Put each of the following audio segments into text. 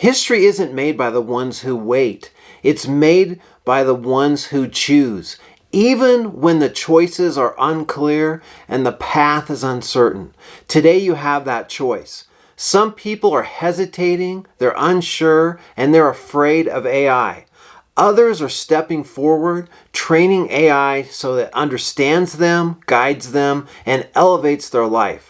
History isn't made by the ones who wait. It's made by the ones who choose. Even when the choices are unclear and the path is uncertain. Today you have that choice. Some people are hesitating, they're unsure, and they're afraid of AI. Others are stepping forward, training AI so that it understands them, guides them, and elevates their life.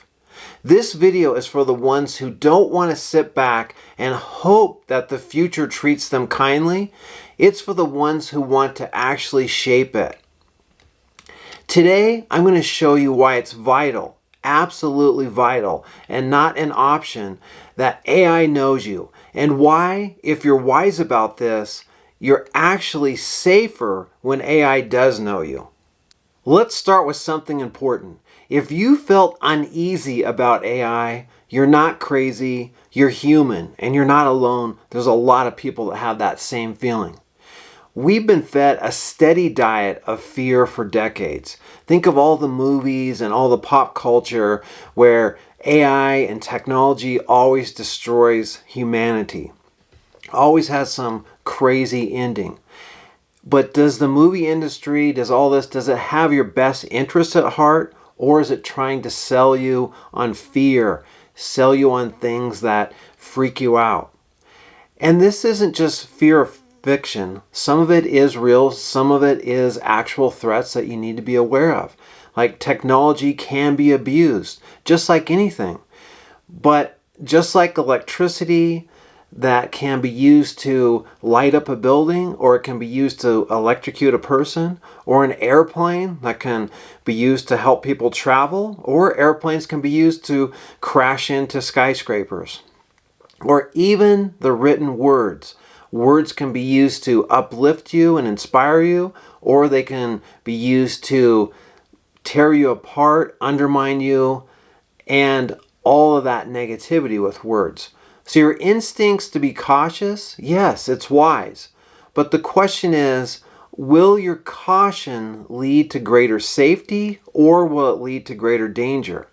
This video is for the ones who don't want to sit back and hope that the future treats them kindly. It's for the ones who want to actually shape it. Today, I'm going to show you why it's vital, absolutely vital, and not an option that AI knows you, and why, if you're wise about this, you're actually safer when AI does know you. Let's start with something important. If you felt uneasy about AI, you're not crazy, you're human, and you're not alone. There's a lot of people that have that same feeling. We've been fed a steady diet of fear for decades. Think of all the movies and all the pop culture where AI and technology always destroys humanity. Always has some crazy ending. But does the movie industry, does it have your best interests at heart? Or is it trying to sell you on fear, sell you on things that freak you out? And this isn't just fear of fiction. Some of it is real. Some of it is actual threats that you need to be aware of. Like technology can be abused, just like anything. But just like electricity that can be used to light up a building, or it can be used to electrocute a person, or an airplane that can be used to help people travel, or airplanes can be used to crash into skyscrapers. Or even the written words. Words can be used to uplift you and inspire you, or they can be used to tear you apart, undermine you, and all of that negativity with words. So your instincts to be cautious, yes, it's wise. But the question is, will your caution lead to greater safety, or will it lead to greater danger?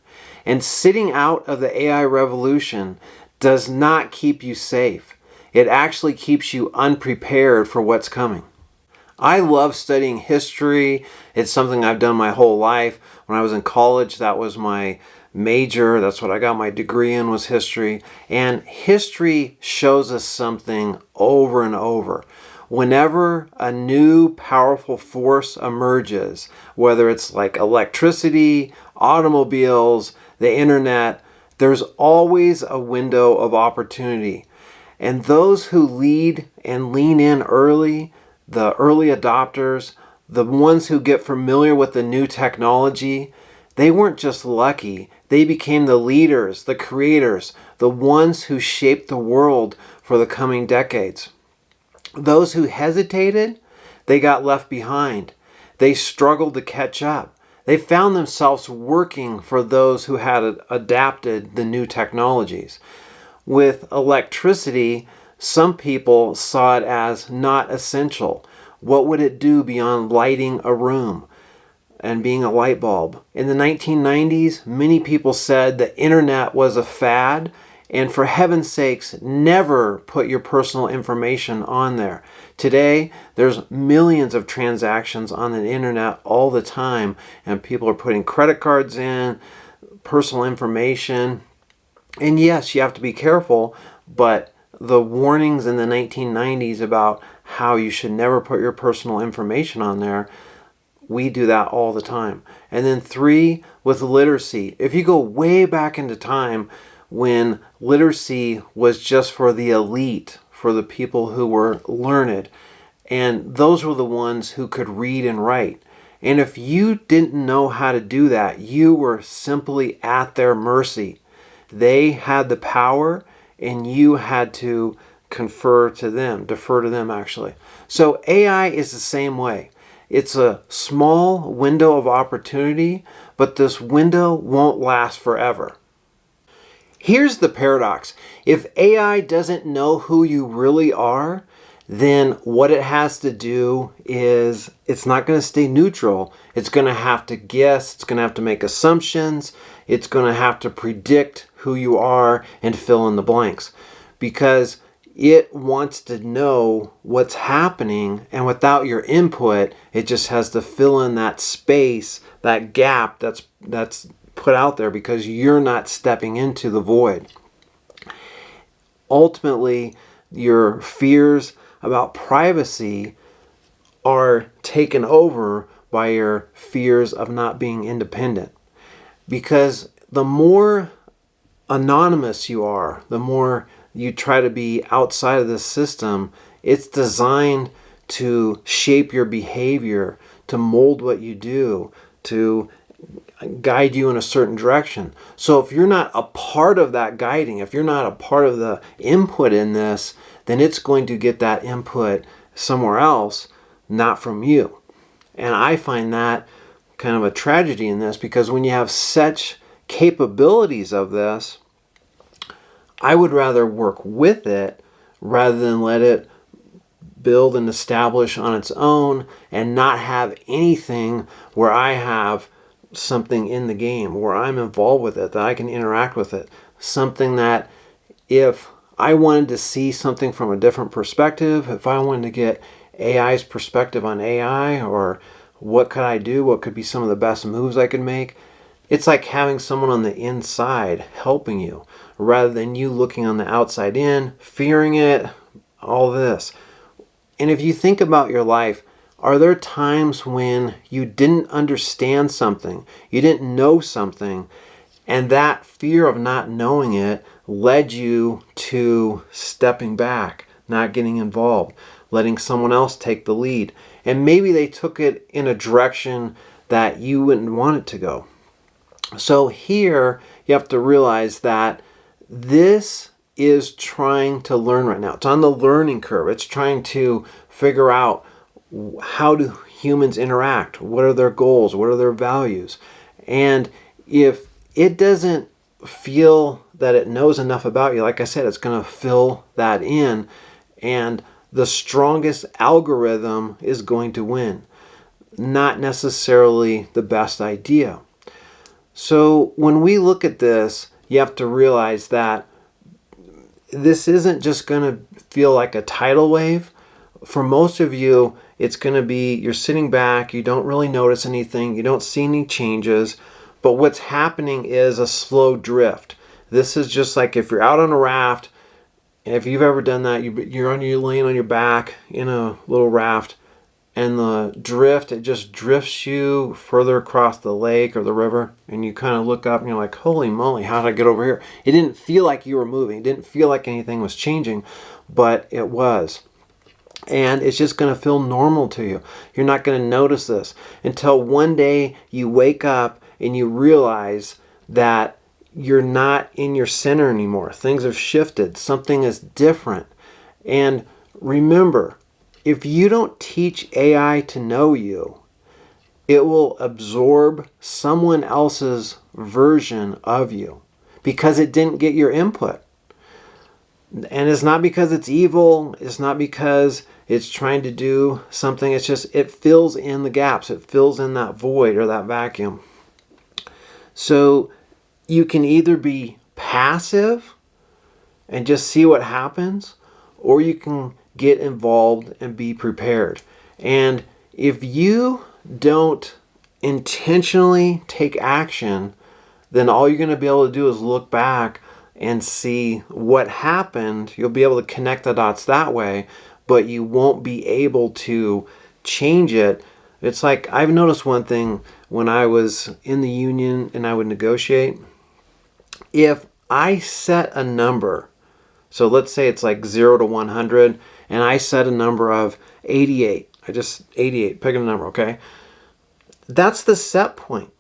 And sitting out of the AI revolution does not keep you safe. It actually keeps you unprepared for what's coming. I love studying history. It's something I've done my whole life. When I was in college, that was my major. That's what I got my degree in, was history. And history shows us something over and over. Whenever a new powerful force emerges, whether it's like electricity, automobiles, the internet, there's always a window of opportunity. And those who lead and lean in early, the early adopters, the ones who get familiar with the new technology, they weren't just lucky. They became the leaders, the creators, the ones who shaped the world for the coming decades. Those who hesitated, they got left behind. They struggled to catch up. They found themselves working for those who had adapted the new technologies. With electricity, some people saw it as not essential. What would it do beyond lighting a room and being a light bulb? In the 1990s, many people said the internet was a fad, and for heaven's sakes, never put your personal information on there. Today, there's millions of transactions on the internet all the time, and people are putting credit cards in, personal information. And yes, you have to be careful, but the warnings in the 1990s about how you should never put your personal information on there, we do that all the time. And then 3, with literacy. If you go way back into time when literacy was just for the elite, for the people who were learned, and those were the ones who could read and write. And if you didn't know how to do that, you were simply at their mercy. They had the power, and you had to defer to them actually. So AI is the same way. It's a small window of opportunity, but this window won't last forever. Here's the paradox. If AI doesn't know who you really are, then what it has to do is it's not going to stay neutral. It's going to have to guess. It's going to have to make assumptions. It's going to have to predict who you are and fill in the blanks. Because it wants to know what's happening, and without your input, it just has to fill in that space, that gap that's put out there because you're not stepping into the void. Ultimately, your fears about privacy are taken over by your fears of not being independent. Because the more anonymous you are, the more you try to be outside of the system, it's designed to shape your behavior, to mold what you do, to guide you in a certain direction. So if you're not a part of that guiding, if you're not a part of the input in this, then it's going to get that input somewhere else, not from you. And I find that kind of a tragedy in this, because when you have such capabilities of this, I would rather work with it rather than let it build and establish on its own and not have anything where I have something in the game, where I'm involved with it, that I can interact with it. Something that if I wanted to see something from a different perspective, if I wanted to get AI's perspective on AI, or what could I do, what could be some of the best moves I could make, it's like having someone on the inside helping you, rather than you looking on the outside in, fearing it, all this. And if you think about your life, are there times when you didn't understand something, you didn't know something, and that fear of not knowing it led you to stepping back, not getting involved, letting someone else take the lead? And maybe they took it in a direction that you wouldn't want it to go. So here you have to realize that this is trying to learn right now. It's on the learning curve. It's trying to figure out, how do humans interact? What are their goals? What are their values? And if it doesn't feel that it knows enough about you, like I said, it's going to fill that in, and the strongest algorithm is going to win, not necessarily the best idea. So when we look at this, you have to realize that this isn't just going to feel like a tidal wave. For most of you, it's going to be, you're sitting back, you don't really notice anything, you don't see any changes, but what's happening is a slow drift. This is just like if you're out on a raft, and if you've ever done that, you're laying on your back in a little raft, and the drift, it just drifts you further across the lake or the river, and you kind of look up and you're like, holy moly, how did I get over here? It didn't feel like you were moving. It didn't feel like anything was changing, but it was. And it's just going to feel normal to you. You're not going to notice this until one day you wake up and you realize that you're not in your center anymore. Things have shifted. Something is different. And remember, if you don't teach AI to know you, it will absorb someone else's version of you because it didn't get your input. And it's not because it's evil. It's not because it's trying to do something. It's just, it fills in the gaps. It fills in that void or that vacuum. So you can either be passive and just see what happens, or you can get involved and be prepared. And if you don't intentionally take action, then all you're going to be able to do is look back and see what happened. You'll be able to connect the dots that way, but you won't be able to change it. It's like, I've noticed one thing when I was in the union and I would negotiate. If I set a number, so let's say it's like 0 to 100, and I set a number of 88. 88, pick a number, okay? That's the set point.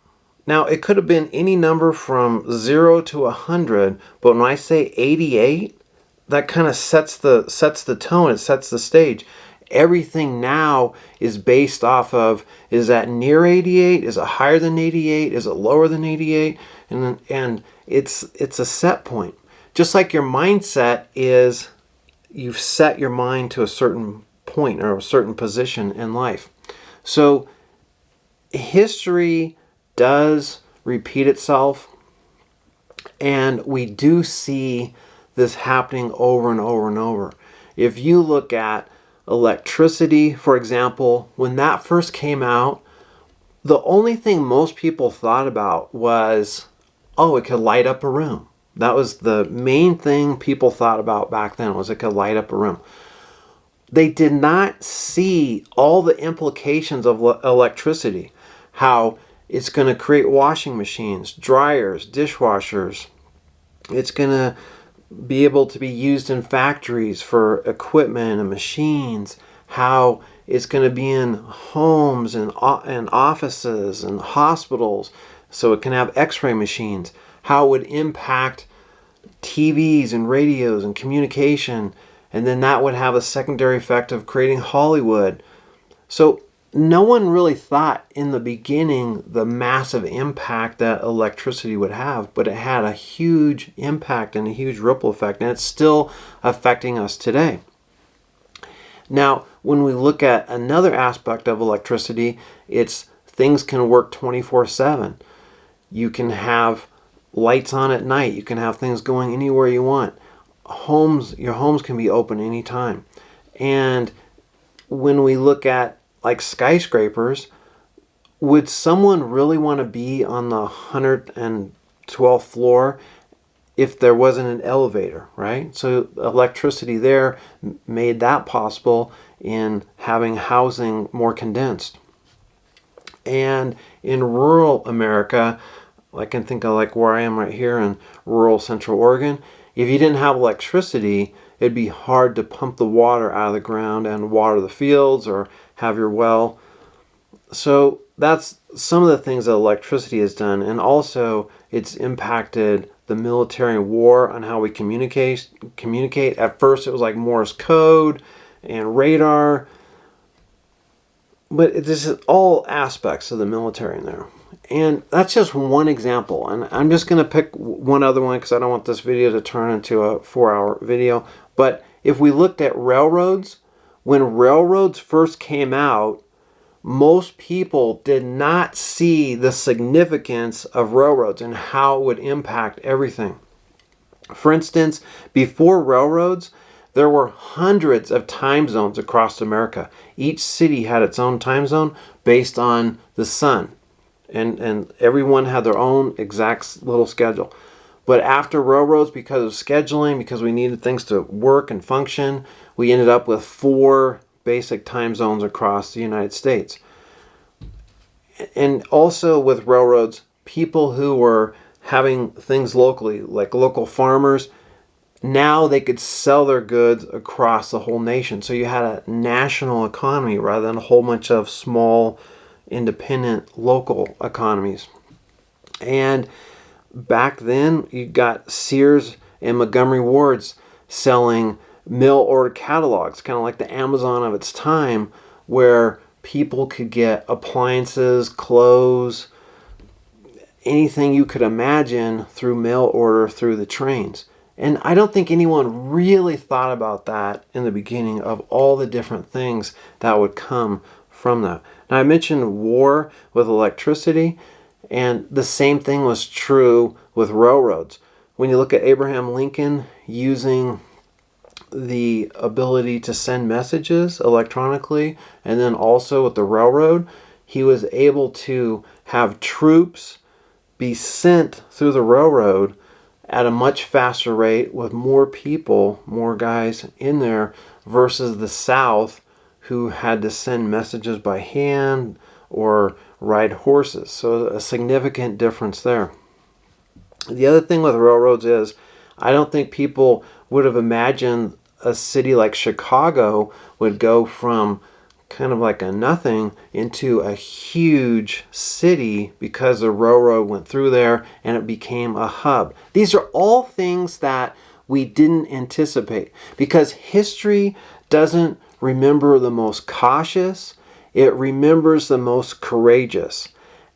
Now, it could have been any number from 0 to 100, but when I say 88, that kind of sets the tone, it sets the stage. Everything now is based off of, is that near 88? Is it higher than 88? Is it lower than 88? And it's a set point. Just like your mindset is, you've set your mind to a certain point or a certain position in life. So history does repeat itself, and we do see this happening over and over and over. If you look at electricity, for example, when that first came out, the only thing most people thought about was, oh, it could light up a room. That was the main thing people thought about back then, was it could light up a room. They did not see all the implications of electricity, how it's going to create washing machines, dryers, dishwashers. It's going to be able to be used in factories for equipment and machines, how it's going to be in homes and offices and hospitals, so it can have x-ray machines, how it would impact TVs and radios and communication, and then that would have a secondary effect of creating Hollywood. So no one really thought in the beginning the massive impact that electricity would have, but it had a huge impact and a huge ripple effect, and it's still affecting us today. Now, when we look at another aspect of electricity, it's things can work 24/7. You can have lights on at night. You can have things going anywhere you want. Your homes can be open anytime. And when we look at like skyscrapers, would someone really want to be on the 112th floor if there wasn't an elevator, right? So electricity there made that possible in having housing more condensed. And in rural America, I can think of like where I am right here in rural Central Oregon, if you didn't have electricity, it'd be hard to pump the water out of the ground and water the fields or have your well. So that's some of the things that electricity has done. And also it's impacted the military and war on how we communicate. At first it was like Morse code and radar. But this is all aspects of the military in there. And that's just one example. And I'm just going to pick one other one because I don't want this video to turn into a 4-hour video. But if we looked at railroads, when railroads first came out, most people did not see the significance of railroads and how it would impact everything. For instance, before railroads, there were hundreds of time zones across America. Each city had its own time zone based on the sun. And everyone had their own exact little schedule. But after railroads, because of scheduling, because we needed things to work and function, we ended up with 4 basic time zones across the United States. And also with railroads, people who were having things locally, like local farmers, now they could sell their goods across the whole nation. So you had a national economy rather than a whole bunch of small, independent, local economies. And back then, you got Sears and Montgomery Ward's selling mail order catalogs, kind of like the Amazon of its time, where people could get appliances, clothes, anything you could imagine through mail order through the trains. And I don't think anyone really thought about that in the beginning, of all the different things that would come from that. Now, I mentioned war with electricity, and the same thing was true with railroads. When you look at Abraham Lincoln using the ability to send messages electronically, and then also with the railroad, he was able to have troops be sent through the railroad at a much faster rate with more people, more guys in there, versus the South, who had to send messages by hand or ride horses. So a significant difference there. The other thing with railroads is, I don't think people would have imagined a city like Chicago would go from kind of like a nothing into a huge city because the railroad went through there and it became a hub. These are all things that we didn't anticipate, because history doesn't remember the most cautious, it remembers the most courageous.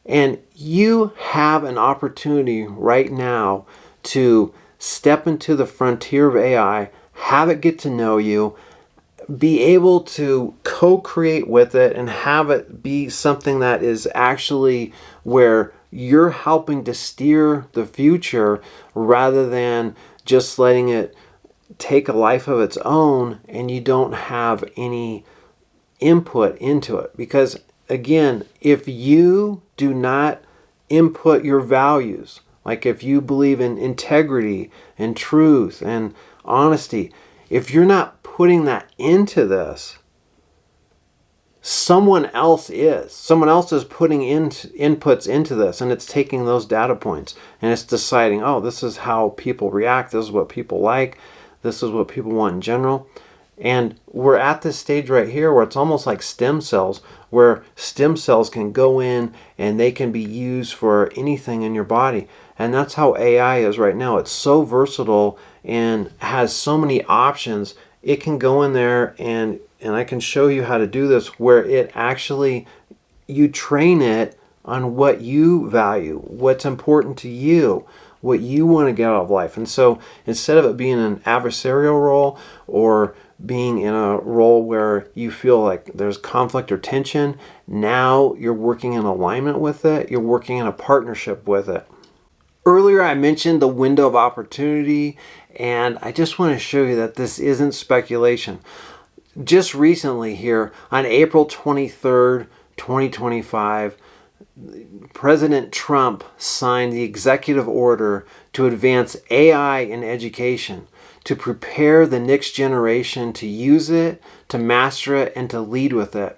And you have an opportunity right now to step into the frontier of AI, have it get to know you, be able to co-create with it, and have it be something that is actually where you're helping to steer the future rather than just letting it take a life of its own and you don't have any input into it. Because again, if you do not input your values, like if you believe in integrity and truth and honesty, if you're not putting that into this, someone else is. Someone else is putting in inputs into this, and it's taking those data points and it's deciding, oh, this is how people react, this is what people like, this is what people want in general. And we're at this stage right here where it's almost like stem cells, where stem cells can go in and they can be used for anything in your body. And that's how AI is right now. It's so versatile and has so many options. It can go in there and I can show you how to do this, where it actually, you train it on what you value, what's important to you, what you want to get out of life. And so instead of it being an adversarial role or being in a role where you feel like there's conflict or tension, now you're working in alignment with it, you're working in a partnership with it. Earlier I mentioned the window of opportunity, and I just want to show you that this isn't speculation. Just recently here, on April 23rd, 2025, President Trump signed the executive order to advance AI in education, to prepare the next generation to use it, to master it, and to lead with it.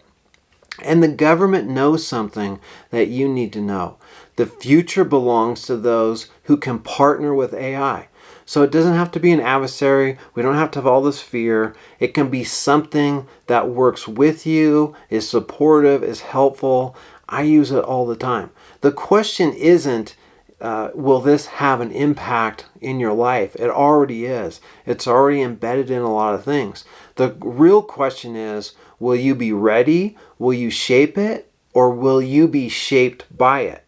And the government knows something that you need to know. The future belongs to those who can partner with AI. So it doesn't have to be an adversary. We don't have to have all this fear. It can be something that works with you, is supportive, is helpful. I use it all the time. The question isn't, will this have an impact in your life? It already is. It's already embedded in a lot of things. The real question is, will you be ready? Will you shape it? Or will you be shaped by it?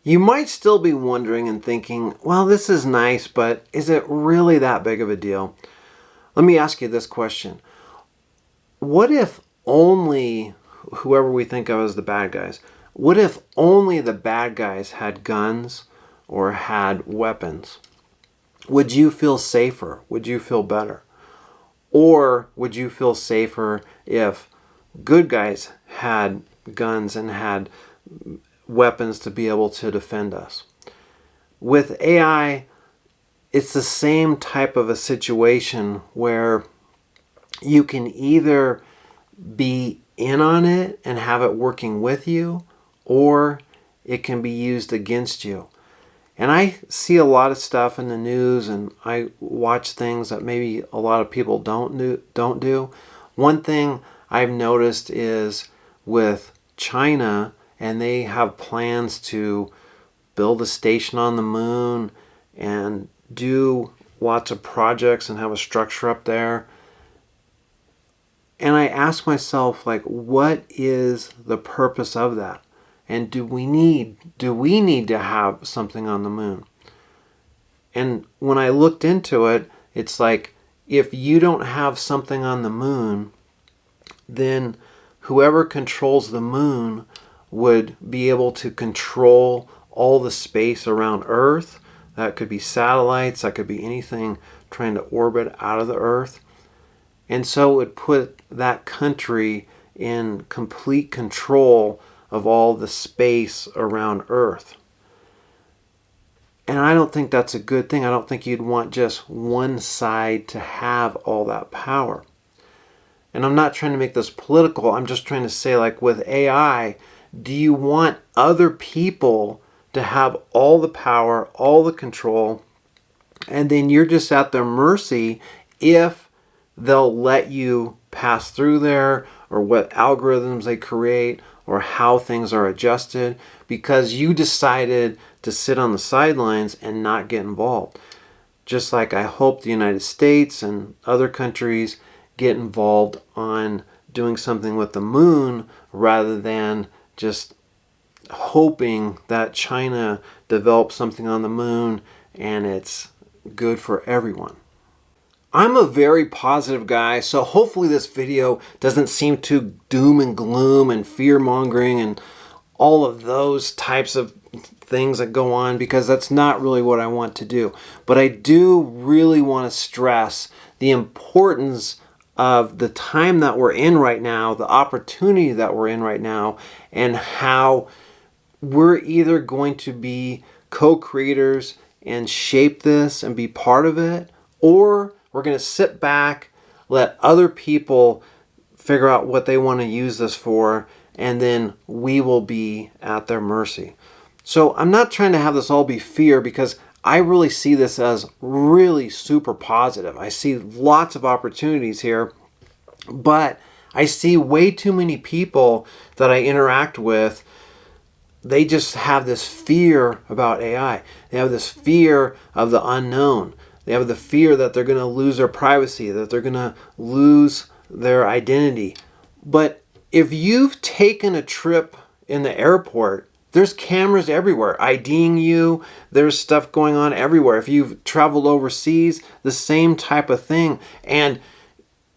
You might still be wondering and thinking, well, this is nice, but is it really that big of a deal? Let me ask you this question. What if only whoever we think of as the bad guys, what if only the bad guys had guns or had weapons? Would you feel safer? Would you feel better? Or would you feel safer if good guys had guns and had weapons to be able to defend us? With AI, it's the same type of a situation where you can either be in on it and have it working with you, or it can be used against you. And I see a lot of stuff in the news, and I watch things that maybe a lot of people don't do. One thing I've noticed is with China, and they have plans to build a station on the moon and do lots of projects and have a structure up there. And I ask myself, like, what is the purpose of that? And do we need to have something on the moon? And when I looked into it, it's like, if you don't have something on the moon, then whoever controls the moon would be able to control all the space around Earth. That could be satellites, that could be anything trying to orbit out of the Earth. And so it would put that country in complete control of all the space around Earth. And I don't think that's a good thing. I don't think you'd want just one side to have all that power. And I'm not trying to make this political. I'm just trying to say, like, with AI, do you want other people to have all the power, all the control, and then you're just at their mercy if they'll let you pass through there, or what algorithms they create, or how things are adjusted, because you decided to sit on the sidelines and not get involved? Just like I hope the United States and other countries get involved on doing something with the moon, rather than just hoping that China develops something on the moon and it's good for everyone. I'm a very positive guy, so hopefully this video doesn't seem too doom and gloom and fear mongering and all of those types of things that go on, because that's not really what I want to do. But I do really want to stress the importance of the time that we're in right now, the opportunity that we're in right now, and how we're either going to be co-creators and shape this and be part of it, or we're going to sit back, let other people figure out what they want to use this for, and then we will be at their mercy. So I'm not trying to have this all be fear, because I really see this as really super positive. I see lots of opportunities here, but I see way too many people that I interact with. They just have this fear about AI. They have this fear of the unknown. They have the fear that they're going to lose their privacy, that they're going to lose their identity. But if you've taken a trip in the airport, there's cameras everywhere IDing you. There's stuff going on everywhere. If you've traveled overseas, the same type of thing. And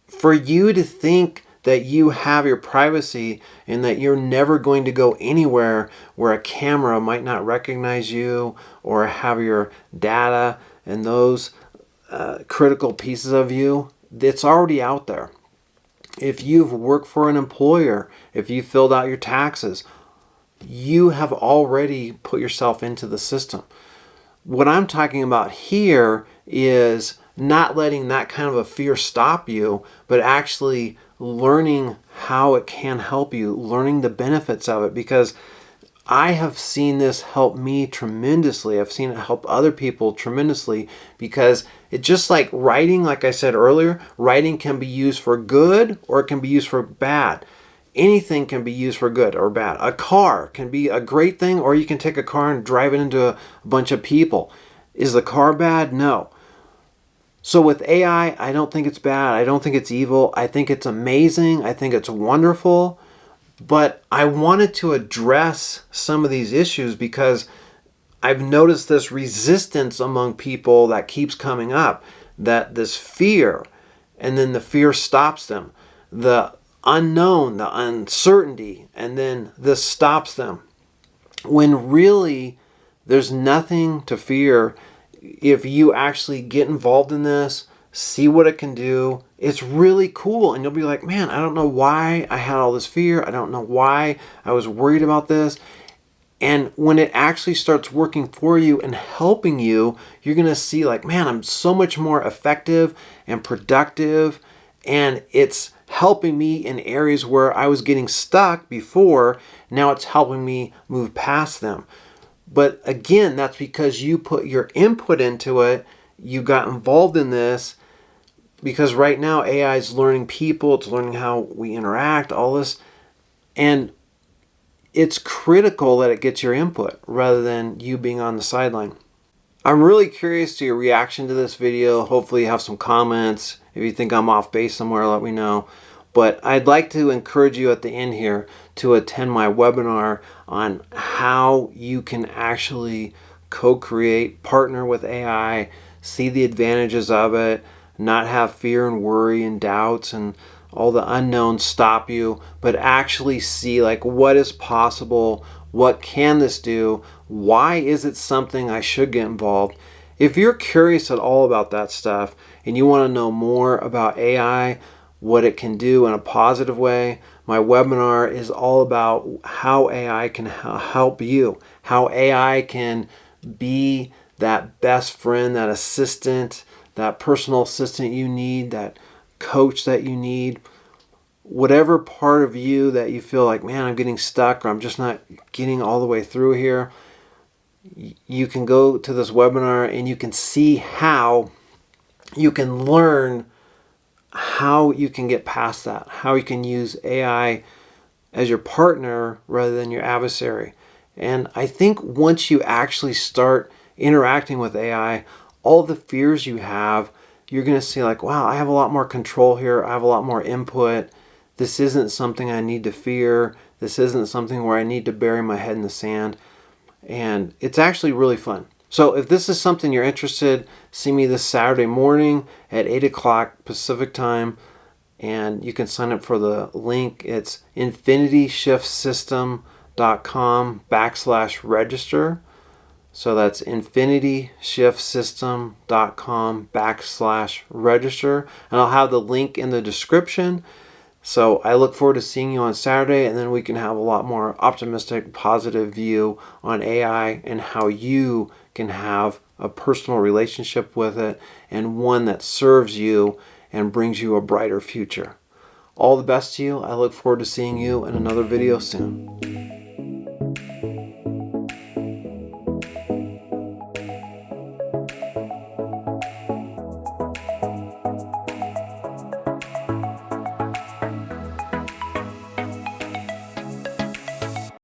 for you to think that you have your privacy and that you're never going to go anywhere where a camera might not recognize you or have your data and those critical pieces of you, it's already out there. If you've worked for an employer, if you filled out your taxes, you have already put yourself into the system. What I'm talking about here is not letting that kind of a fear stop you, but actually learning how it can help you, learning the benefits of it, because I have seen this help me tremendously. I've seen it help other people tremendously, because it's just like writing, like I said earlier, writing can be used for good or it can be used for bad. Anything can be used for good or bad. A car can be a great thing, or you can take a car and drive it into a bunch of people. Is the car bad? No. So with AI, I don't think it's bad. I don't think it's evil. I think it's amazing. I think it's wonderful. But I wanted to address some of these issues because I've noticed this resistance among people that keeps coming up, that this fear, and then the fear stops them. The unknown, the uncertainty, and then this stops them. When really there's nothing to fear if you actually get involved in this, see what it can do. It's really cool, and you'll be like, man, I don't know why I had all this fear. I don't know why I was worried about this. And when it actually starts working for you and helping you, you're going to see like, man, I'm so much more effective and productive, and it's helping me in areas where I was getting stuck before. Now it's helping me move past them. But again, that's because you put your input into it. You got involved in this, because right now AI is learning people. It's learning how we interact, all this. And it's critical that it gets your input rather than you being on the sideline. I'm really curious to your reaction to this video. Hopefully you have some comments. If you think I'm off base somewhere, let me know. But I'd like to encourage you at the end here to attend my webinar on how you can actually co-create, partner with AI, see the advantages of it, not have fear and worry and doubts and all the unknowns stop you, but actually see like what is possible, what can this do, why is it something I should get involved. If you're curious at all about that stuff and you want to know more about AI, what it can do in a positive way, my webinar is all about how AI can help you, how AI can be that best friend, that assistant, that personal assistant you need, that coach that you need. Whatever part of you that you feel like, man, I'm getting stuck, or I'm just not getting all the way through here, you can go to this webinar and you can see how you can learn how you can get past that, how you can use AI as your partner rather than your adversary. And I think once you actually start interacting with AI, all the fears you have, you're going to see like, wow, I have a lot more control here. I have a lot more input. This isn't something I need to fear. This isn't something where I need to bury my head in the sand. And it's actually really fun. So if this is something you're interested, see me this Saturday morning at 8 o'clock Pacific time. And you can sign up for the link. It's infinityshiftssystem.com/register. So that's infinityshiftssystem.com/register. And I'll have the link in the description. So I look forward to seeing you on Saturday, and then we can have a lot more optimistic, positive view on AI and how you can have a personal relationship with it, and one that serves you and brings you a brighter future. All the best to you. I look forward to seeing you in another video soon.